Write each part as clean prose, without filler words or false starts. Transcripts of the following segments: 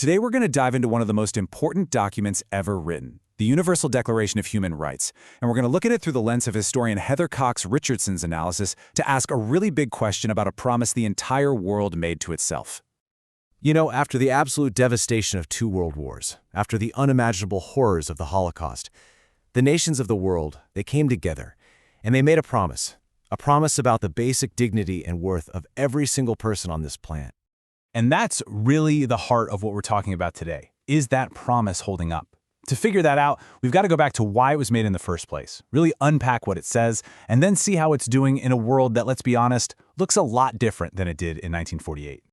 Today we're going to dive into one of the most important documents ever written, the Universal Declaration of Human Rights, and we're going to look at it through the lens of historian Cox Richardson's analysis to ask a really big question about a promise the entire world made to itself. You know, after the absolute devastation of 2 world wars, after the unimaginable horrors of the Holocaust, the nations of the world, they came together, and they made a promise about the basic dignity and worth of every single person on this planet. And that's really the heart of what we're talking about today. Is that promise holding up? To figure that out, we've got to go back to why it was made in the first place, really unpack what it says, and then see how it's doing in a world that, let's be honest, looks a lot different than it did in 1948.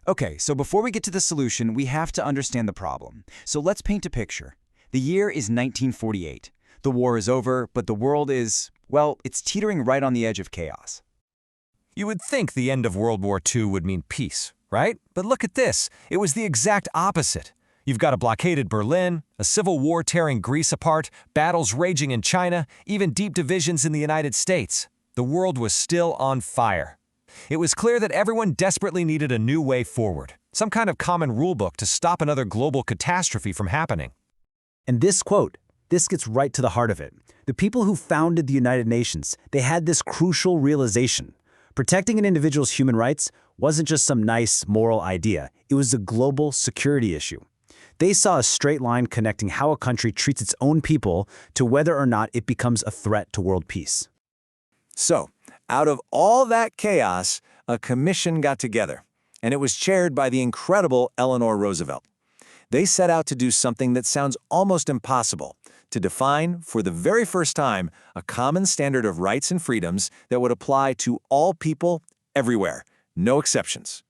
Okay, so before we get to the solution, we have to understand the problem. So let's paint a picture. The year is 1948. The war is over, but the world is, well, it's teetering right on the edge of chaos. You would think the end of World War II would mean peace, right? But look at this. It was the exact opposite. You've got a blockaded Berlin, a civil war tearing Greece apart, battles raging in China, even deep divisions in the United States. The world was still on fire. It was clear that everyone desperately needed a new way forward, some kind of common rulebook to stop another global catastrophe from happening. And this quote, this gets right to the heart of it. The people who founded the United Nations, they had this crucial realization. Protecting an individual's human rights wasn't just some nice moral idea. It was a global security issue. They saw a straight line connecting how a country treats its own people to whether or not it becomes a threat to world peace. So, out of all that chaos, a commission got together, and it was chaired by the incredible Eleanor Roosevelt. They set out to do something that sounds almost impossible, to define, for the very first time, a common standard of rights and freedoms that would apply to all people everywhere, no exceptions.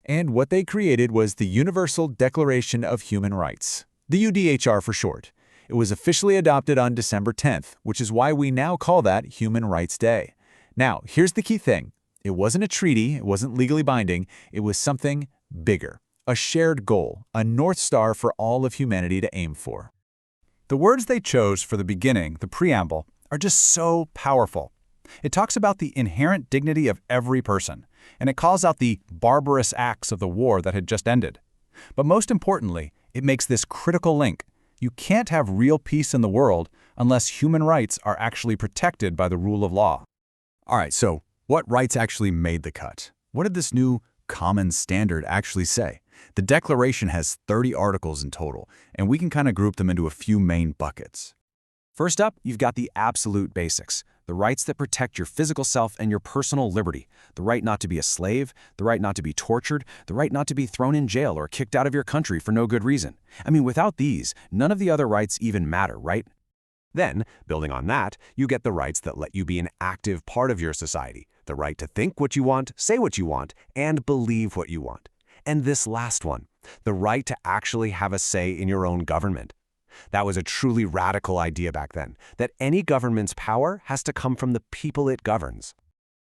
And what they created was the Universal Declaration of Human Rights, the UDHR for short. It was officially adopted on December 10th, which is why we now call that Human Rights Day. Now, here's the key thing. It wasn't a treaty, it wasn't legally binding, it was something bigger, a shared goal, a North Star for all of humanity to aim for. The words they chose for the beginning, the preamble, are just so powerful. It talks about the inherent dignity of every person, and it calls out the barbarous acts of the war that had just ended. But most importantly, it makes this critical link. You can't have real peace in the world unless human rights are actually protected by the rule of law. All right, so what rights actually made the cut? What did this new common standard actually say? The Declaration has 30 articles in total, and we can kind of group them into a few main buckets. First up, you've got the absolute basics, the rights that protect your physical self and your personal liberty, the right not to be a slave, the right not to be tortured, the right not to be thrown in jail or kicked out of your country for no good reason. I mean, without these, none of the other rights even matter, right? Then, building on that, you get the rights that let you be an active part of your society, the right to think what you want, say what you want, and believe what you want. And this last one, the right to actually have a say in your own government. That was a truly radical idea back then, that any government's power has to come from the people it governs.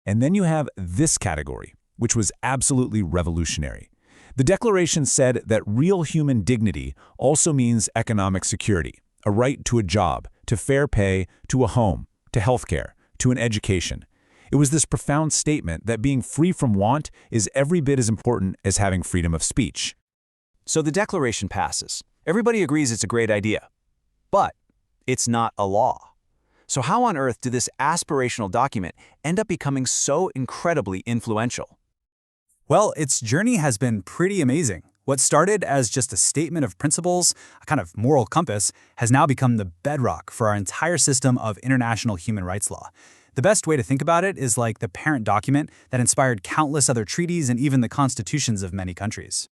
And then you have this category, which was absolutely revolutionary. The Declaration said that real human dignity also means economic security, a right to a job, to fair pay, to a home, to healthcare, to an education. It was this profound statement that being free from want is every bit as important as having freedom of speech. So the Declaration passes. Everybody agrees it's a great idea. But it's not a law. So how on earth did this aspirational document end up becoming so incredibly influential? Well, its journey has been pretty amazing. What started as just a statement of principles, a kind of moral compass, has now become the bedrock for our entire system of international human rights law. The best way to think about it is like the parent document that inspired countless other treaties and even the constitutions of many countries.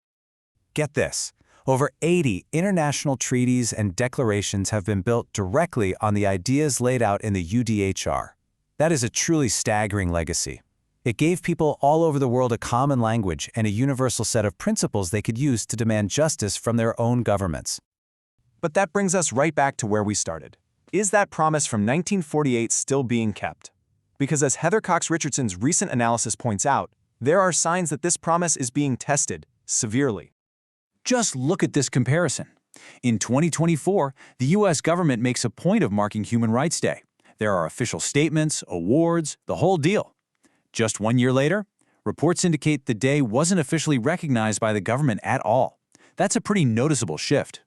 Get this. Over 80 international treaties and declarations have been built directly on the ideas laid out in the UDHR. That is a truly staggering legacy. It gave people all over the world a common language and a universal set of principles they could use to demand justice from their own governments. But that brings us right back to where we started. Is that promise from 1948 still being kept? Because as Cox Richardson's recent analysis points out, there are signs that this promise is being tested severely. Just look at this comparison. In 2024, the U.S. government makes a point of marking Human Rights Day. There are official statements, awards, the whole deal. Just 1 year later, reports indicate the day wasn't officially recognized by the government at all. That's a pretty noticeable shift.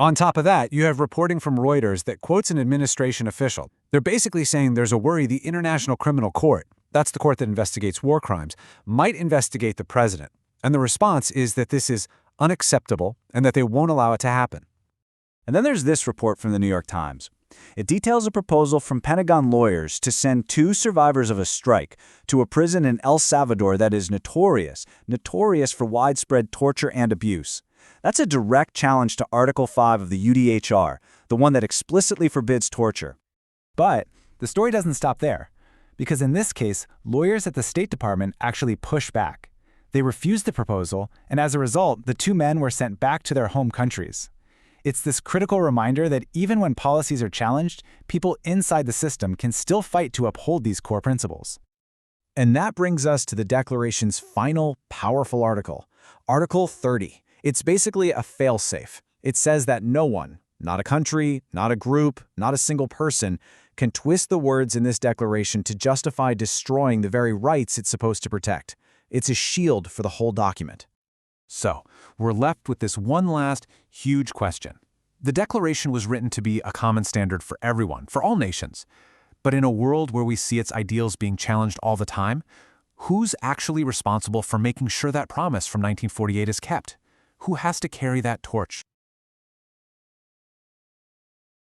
On top of that, you have reporting from Reuters that quotes an administration official. They're basically saying there's a worry the International Criminal Court, that's the court that investigates war crimes, might investigate the president. And the response is that this is unacceptable and that they won't allow it to happen. And then there's this report from the New York Times. It details a proposal from Pentagon lawyers to send 2 survivors of a strike to a prison in El Salvador that is notorious for widespread torture and abuse. That's a direct challenge to Article 5 of the UDHR, the one that explicitly forbids torture. But the story doesn't stop there, because in this case, lawyers at the State Department actually push back. They refused the proposal, and as a result, the 2 men were sent back to their home countries. It's this critical reminder that even when policies are challenged, people inside the system can still fight to uphold these core principles. And that brings us to the Declaration's final, powerful article, Article 30. It's basically a fail-safe. It says that no one, not a country, not a group, not a single person, can twist the words in this declaration to justify destroying the very rights it's supposed to protect. It's a shield for the whole document. So, we're left with this one last, huge question. The Declaration was written to be a common standard for everyone, for all nations. But in a world where we see its ideals being challenged all the time, who's actually responsible for making sure that promise from 1948 is kept? Who has to carry that torch?